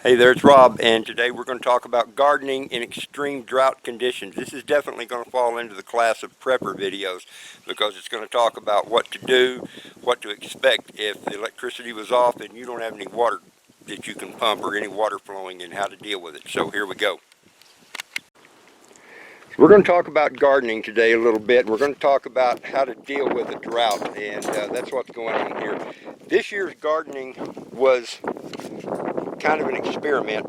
Hey there, it's Rob, and today we're going to talk about gardening in extreme drought conditions. This is definitely going to fall into the class of prepper videos because it's going to talk about what to do, what to expect if the electricity was off and you don't have any water that you can pump or any water flowing, and how to deal with it. So here we go. We're going to talk about gardening today a little bit. We're going to talk about how to deal with a drought, and that's what's going on here. This year's gardening was kind of an experiment.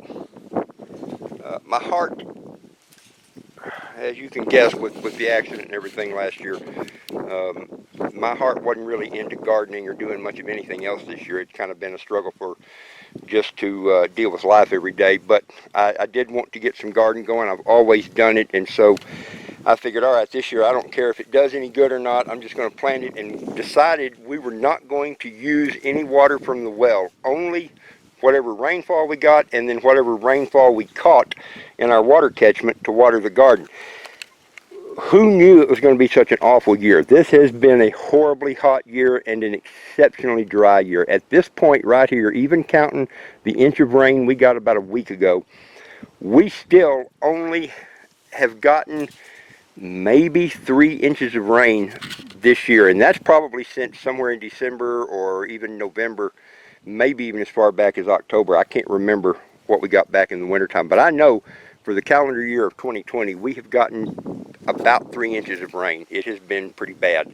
My heart, as you can guess with the accident and everything last year, my heart wasn't really into gardening or doing much of anything else this year. It's kind of been a struggle for just to deal with life every day, but I did want to get some garden going. I've always done it, and so I figured, all right, this year I don't care if it does any good or not, I'm just going to plant it, and decided we were not going to use any water from the well, only whatever rainfall we got and then whatever rainfall we caught in our water catchment to water the garden. Who knew it was going to be such an awful year? This has been a horribly hot year and an exceptionally dry year. At this point right here, even counting the inch of rain we got about a week ago, we still only have gotten maybe 3 inches of rain this year, and that's probably since somewhere in December or even November, maybe even as far back as October. I can't remember what we got back in the wintertime, but I know for the calendar year of 2020 we have gotten about 3 inches of rain. It has been pretty bad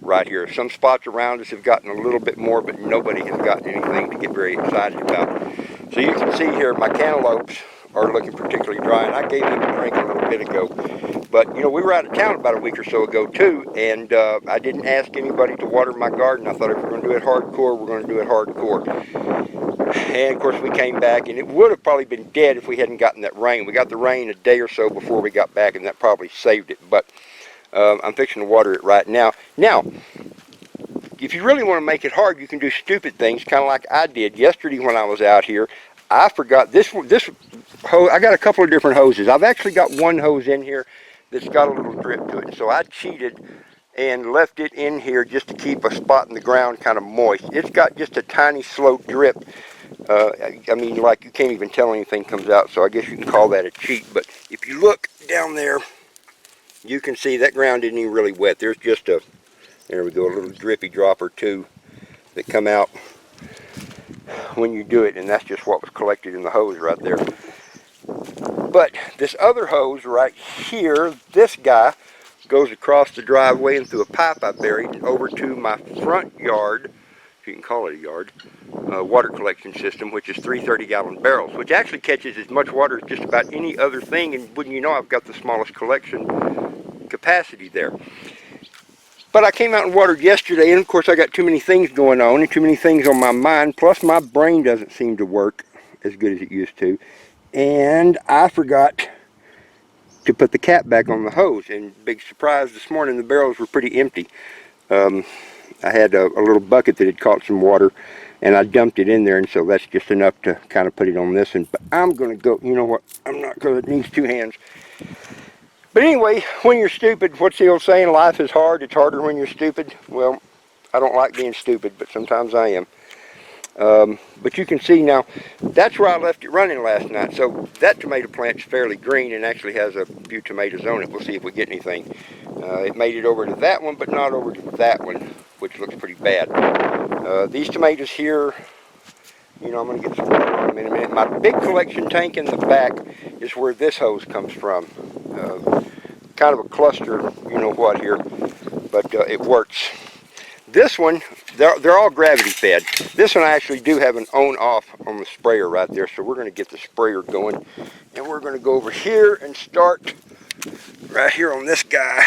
right here. Some spots around us have gotten a little bit more, but nobody has gotten anything to get very excited about. So you can see here my cantaloupes are looking particularly dry, and I gave them a drink a little bit ago. But you know, we were out of town about a week or so ago too, and I didn't ask anybody to water my garden. I thought if we're going to do it hardcore, we're going to do it hardcore. And of course we came back, and it would have probably been dead if we hadn't gotten that rain. We got the rain a day or so before we got back, and that probably saved it. But I'm fixing to water it right now. Now, if you really want to make it hard, you can do stupid things, kind of like I did yesterday when I was out here. I forgot this hose. I got a couple of different hoses. I've actually got one hose in here that's got a little drip to it. And so I cheated and left it in here just to keep a spot in the ground kind of moist. It's got just a tiny slow drip. I mean, like, you can't even tell anything comes out, so I guess you can call that a cheat. But if you look down there, you can see that ground isn't even really wet. There's just a, there we go, a little drippy drop or two that come out when you do it, and that's just what was collected in the hose right there. But this other hose right here, this guy goes across the driveway and through a pipe I buried over to my front yard, if you can call it a yard, water collection system, which is 3 30-gallon barrels, which actually catches as much water as just about any other thing, and wouldn't you know, I've got the smallest collection capacity there. But I came out and watered yesterday, and of course I got too many things going on and too many things on my mind, plus my brain doesn't seem to work as good as it used to, and I forgot to put the cap back on the hose. And big surprise, this morning the barrels were pretty empty. I had a little bucket that had caught some water, and I dumped it in there, and so that's just enough to kind of put it on this. And but I'm going to go, you know what, I'm not going to, it needs 2 hands. But anyway, when you're stupid, what's the old saying? Life is hard, it's harder when you're stupid. Well, I don't like being stupid, but sometimes I am. But you can see now, that's where I left it running last night. So that tomato plant's fairly green and actually has a few tomatoes on it. We'll see if we get anything. It made it over to that one, but not over to that one, which looks pretty bad. These tomatoes here, you know, I'm going to get some water on them in a minute. My big collection tank in the back is where this hose comes from. Kind of a cluster, you know what here, but it works. This one, they're all gravity fed. This one I actually do have an on-off on the sprayer right there, so we're going to get the sprayer going. And we're going to go over here and start right here on this guy.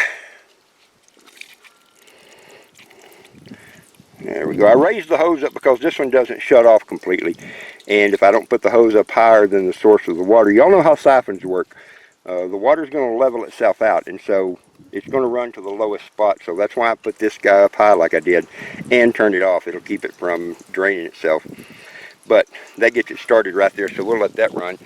There we go. I raised the hose up because this one doesn't shut off completely. And if I don't put the hose up higher than the source of the water, y'all know how siphons work. The water's going to level itself out, and so it's going to run to the lowest spot. So that's why I put this guy up high like I did and turned it off. It'll keep it from draining itself. But that gets it started right there, so we'll let that run.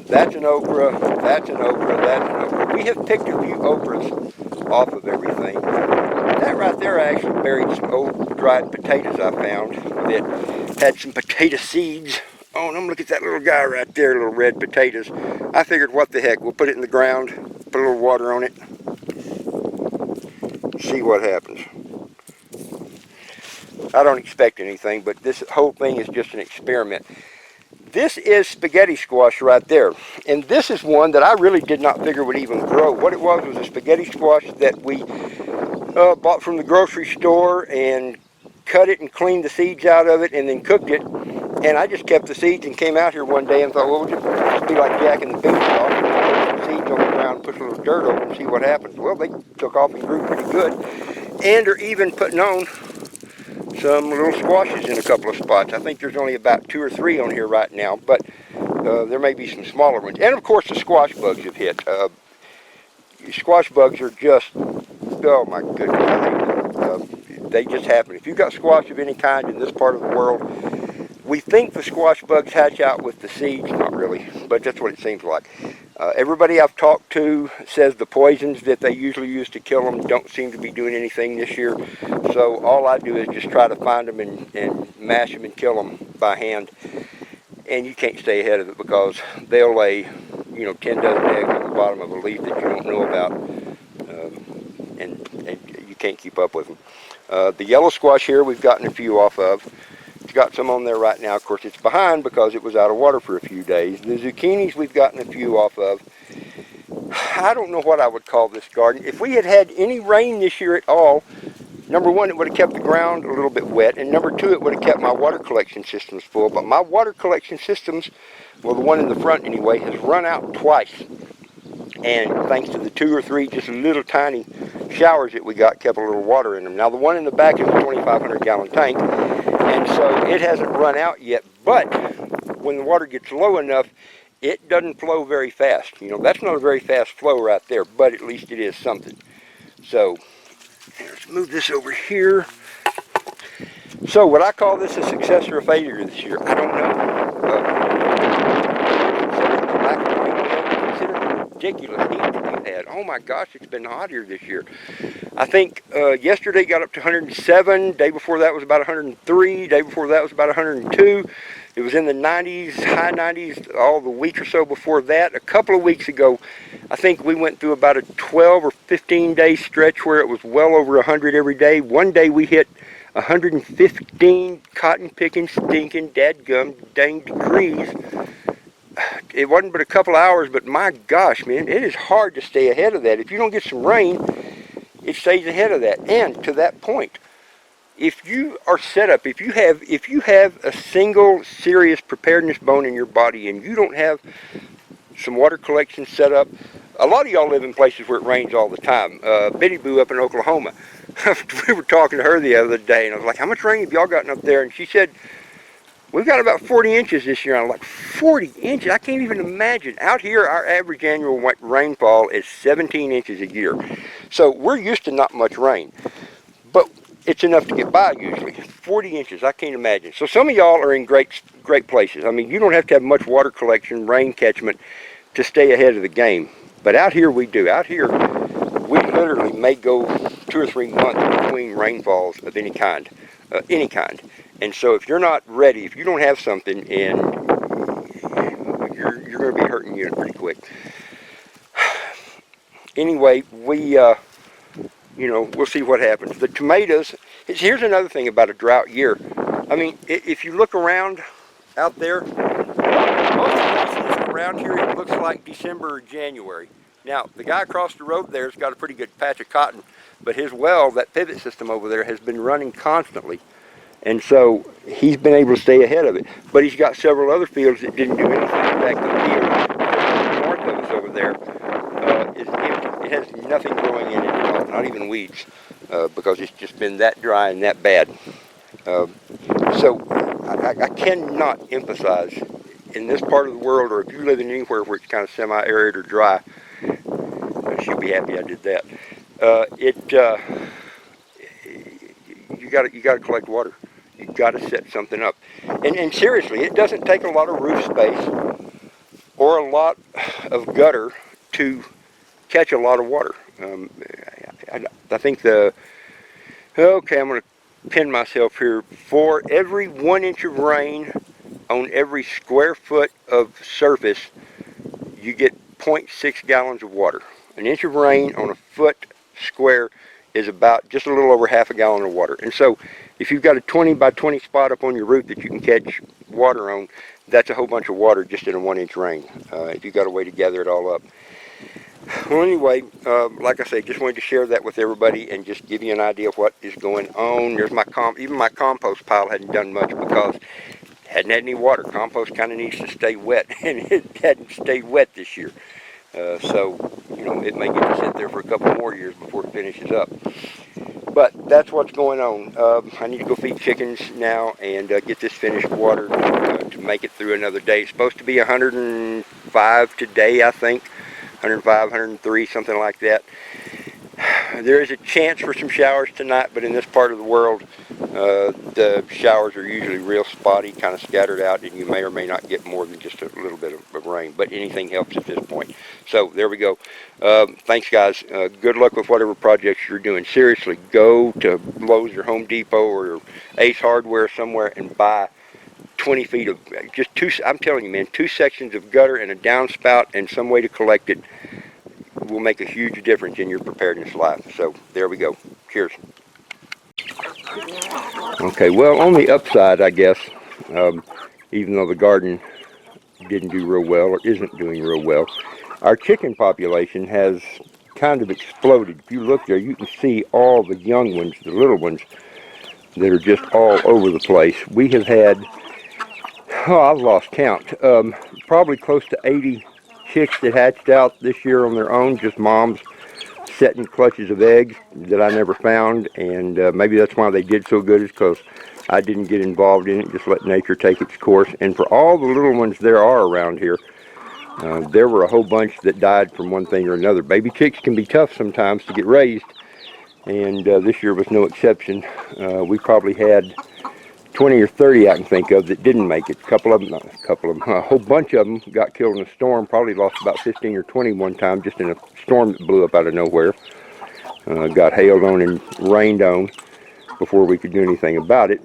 That's an okra, that's an okra, that's an okra. We have picked a few okras off of everything. That right there, I actually buried some old dried potatoes I found that had some potato seeds Oh, and I'm looking at that little guy right there, little red potatoes. I figured, what the heck, we'll put it in the ground, put a little water on it, see what happens. I don't expect anything, but this whole thing is just an experiment. This is spaghetti squash right there. And this is one that I really did not figure would even grow. What it was a spaghetti squash that we bought from the grocery store and cut it and cleaned the seeds out of it and then cooked it. And I just kept the seeds and came out here one day and thought, well, we'll just be like Jack and the Beanstalk and put some seeds on the ground, put a little dirt over and see what happens. Well, they took off and grew pretty good, and are even putting on some little squashes in a couple of spots. I think there's only about 2 or 3 on here right now, but there may be some smaller ones. And of course the squash bugs have hit. Squash bugs are just, oh my goodness, I hate them. They just happen. If you've got squash of any kind in this part of the world, we think the squash bugs hatch out with the seeds. Not really, but that's what it seems like. Everybody I've talked to says the poisons that they usually use to kill them don't seem to be doing anything this year. So all I do is just try to find them and mash them and kill them by hand. And you can't stay ahead of it because they'll lay, 10 dozen eggs on the bottom of a leaf that you don't know about, and you can't keep up with them. The yellow squash here we've gotten a few off of. It's got some on there right now. Of course, it's behind because it was out of water for a few days. The zucchinis we've gotten a few off of. I don't know what I would call this garden. If we had had any rain this year at all, number one, it would have kept the ground a little bit wet, and number two, it would have kept my water collection systems full. But my water collection systems, well, the one in the front anyway, has run out twice. And thanks to the 2 or 3 just little tiny showers that we got, kept a little water in them. Now the one in the back is a 2,500 gallon tank, and so it hasn't run out yet. But when the water gets low enough, it doesn't flow very fast. That's not a very fast flow right there, but at least it is something. So let's move this over here. So would I call this a success or a failure this year? I don't know. Consider the ridiculous heat that we've had. Oh my gosh, it's been hot here this year. I think yesterday got up to 107. Day before that was about 103. Day before that was about 102. It was in the 90s, high 90s, all the week or so before that. A couple of weeks ago, I think we went through about a 12 or 15 day stretch where it was well over 100 every day. One day we hit 115 cotton picking, stinking, dadgum, dang degrees. It wasn't but a couple hours, but my gosh, man, it is hard to stay ahead of that. If you don't get some rain, it stays ahead of that. And to that point, if you are set up, if you have a single serious preparedness bone in your body and you don't have some water collection set up, a lot of y'all live in places where it rains all the time. Bitty Boo up in Oklahoma, we were talking to her the other day, and I was like, how much rain have y'all gotten up there? And she said, we've got about 40 inches this year. I'm like, 40 inches? I can't even imagine. Out here, our average annual rainfall is 17 inches a year. So we're used to not much rain. But it's enough to get by usually. 40 inches, I can't imagine. So some of y'all are in great places. I mean, you don't have to have much water collection, rain catchment to stay ahead of the game. But out here we do. Out here, we literally may go 2 or 3 months between rainfalls of any kind. And so if you're not ready, if you don't have something, and you're going to be hurting you pretty quick. Anyway, we'll see what happens. The tomatoes, here's another thing about a drought year. I mean, if you look around out there, most places around here it looks like December or January. Now, the guy across the road there's got a pretty good patch of cotton, but his well, that pivot system over there, has been running constantly. And so he's been able to stay ahead of it. But he's got several other fields that didn't do anything. In fact, the field north of us over there is empty. It has nothing growing in it at all, not even weeds, because it's just been that dry and that bad. So I cannot emphasize, in this part of the world, or if you live in anywhere where it's kind of semi-arid or dry, she'll be happy I did that. You got to collect water. You've got to set something up. And seriously, it doesn't take a lot of roof space or a lot of gutter to catch a lot of water. I think okay, I'm going to pin myself here. For every 1 inch of rain, on every square foot of surface, you get 0.6 gallons of water. An inch of rain on a foot square is about just a little over half a gallon of water. And so if you've got a 20 by 20 spot up on your roof that you can catch water on, that's a whole bunch of water just in a 1 inch rain, if you've got a way to gather it all up. Well, anyway, like I say, just wanted to share that with everybody and just give you an idea of what is going on. There's my even my compost pile hadn't done much because it hadn't had any water. Compost kind of needs to stay wet, and it hadn't stayed wet this year. So, you know, it may get to sit there for a couple more years before it finishes up. But that's what's going on. I need to go feed chickens now and get this finished water to make it through another day. It's supposed to be 105 today, I think. 105, 103, something like that. There is a chance for some showers tonight, but in this part of the world, the showers are usually real spotty, kind of scattered out, and you may or may not get more than just a little bit of rain, but anything helps at this point. So there we go. Thanks, guys. Good luck with whatever projects you're doing. Seriously, go to Lowe's or Home Depot or Ace Hardware somewhere and buy 20 feet of just two, I'm telling you, man, 2 sections of gutter and a downspout and some way to collect it will make a huge difference in your preparedness life. So there we go. Cheers. Okay, well, on the upside, I guess, even though the garden didn't do real well or isn't doing real well, our chicken population has kind of exploded. If you look there, you can see all the young ones, the little ones, that are just all over the place. We have had, oh, I've lost count, probably close to 80 chicks that hatched out this year on their own, just moms setting clutches of eggs that I never found, and maybe that's why they did so good, is because I didn't get involved in it, just let nature take its course. And for all the little ones there are around here, there were a whole bunch that died from one thing or another. Baby chicks can be tough sometimes to get raised, and this year was no exception. We probably had 20 or 30 I can think of that didn't make it. A whole bunch of them got killed in a storm. Probably lost about 15 or 20 one time just in a storm that blew up out of nowhere. Got hailed on and rained on before we could do anything about it.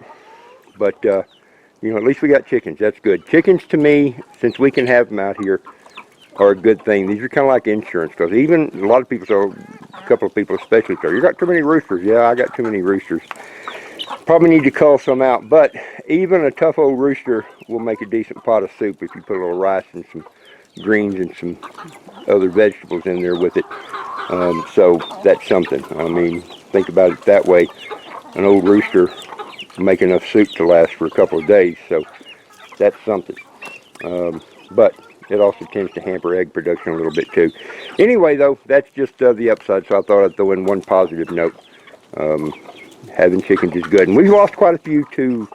But, you know, at least we got chickens. That's good. Chickens, to me, since we can have them out here, are a good thing. These are kind of like insurance, because even a lot of people, so a couple of people especially, say, you got too many roosters. Yeah, I got too many roosters. Probably need to cull some out, but even a tough old rooster will make a decent pot of soup if you put a little rice and some greens and some other vegetables in there with it. So that's something. I mean, think about it that way. An old rooster will make enough soup to last for a couple of days, so that's something. But it also tends to hamper egg production a little bit too. Anyway, though, that's just the upside, so I thought I'd throw in one positive note. Having chickens is good, and we've lost quite a few to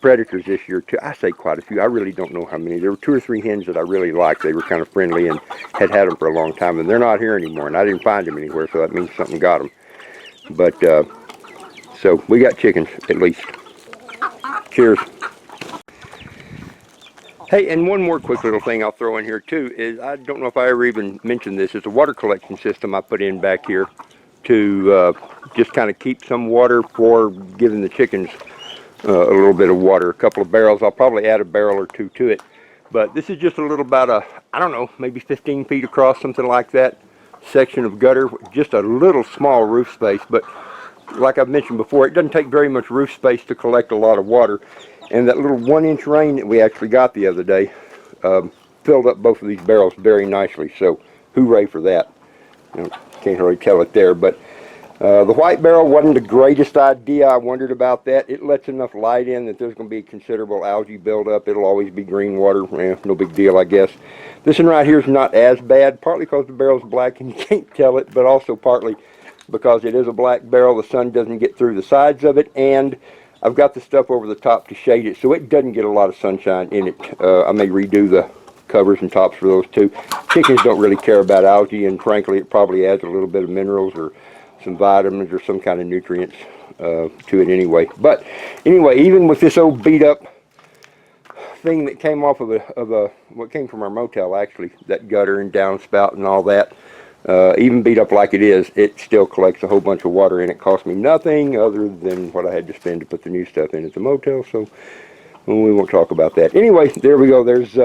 predators this year too. I say quite a few, I really don't know how many. There were 2 or 3 hens that I really liked. They were kind of friendly and had them for a long time, and they're not here anymore, and I didn't find them anywhere, so that means something got them. But so we got chickens at least. Cheers. Hey, and one more quick little thing I'll throw in here too is, I don't know if I ever even mentioned this, it's a water collection system I put in back here to just kind of keep some water for giving the chickens a little bit of water. A couple of barrels. I'll probably add a barrel or 2 to it. But this is just a little, about a, I don't know, maybe 15 feet across, something like that, section of gutter. Just a little small roof space. But like I've mentioned before, it doesn't take very much roof space to collect a lot of water. And that little 1 inch rain that we actually got the other day filled up both of these barrels very nicely. So hooray for that. You know, can't really tell it there, but the white barrel wasn't the greatest idea. I wondered about that. It lets enough light in that there's going to be considerable algae buildup. It'll always be green water. No big deal, I guess. This one right here is not as bad, partly because the barrel's black and you can't tell it, but also partly because it is a black barrel. The sun doesn't get through the sides of it, and I've got the stuff over the top to shade it, so it doesn't get a lot of sunshine in it. I may redo the covers and tops for those too. Chickens don't really care about algae, and frankly it probably adds a little bit of minerals or some vitamins or some kind of nutrients to it anyway. But anyway, even with this old beat up thing that came off of what came from our motel, actually, that gutter and downspout and all that, even beat up like it is, it still collects a whole bunch of water, and it cost me nothing other than what I had to spend to put the new stuff in at the motel. So Well, we won't talk about that. Anyway, there we go. There's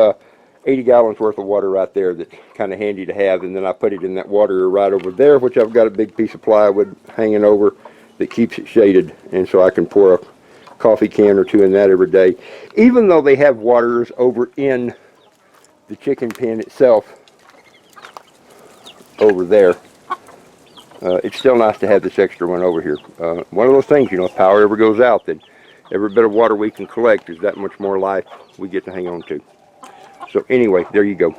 80 gallons worth of water right there that's kind of handy to have. And then I put it in that water right over there, which I've got a big piece of plywood hanging over that keeps it shaded. And so I can pour a coffee can or two in that every day. Even though they have waters over in the chicken pen itself over there, it's still nice to have this extra one over here. One of those things, you know, if power ever goes out, then every bit of water we can collect is that much more life we get to hang on to. So anyway, there you go.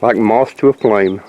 Like moth to a flame.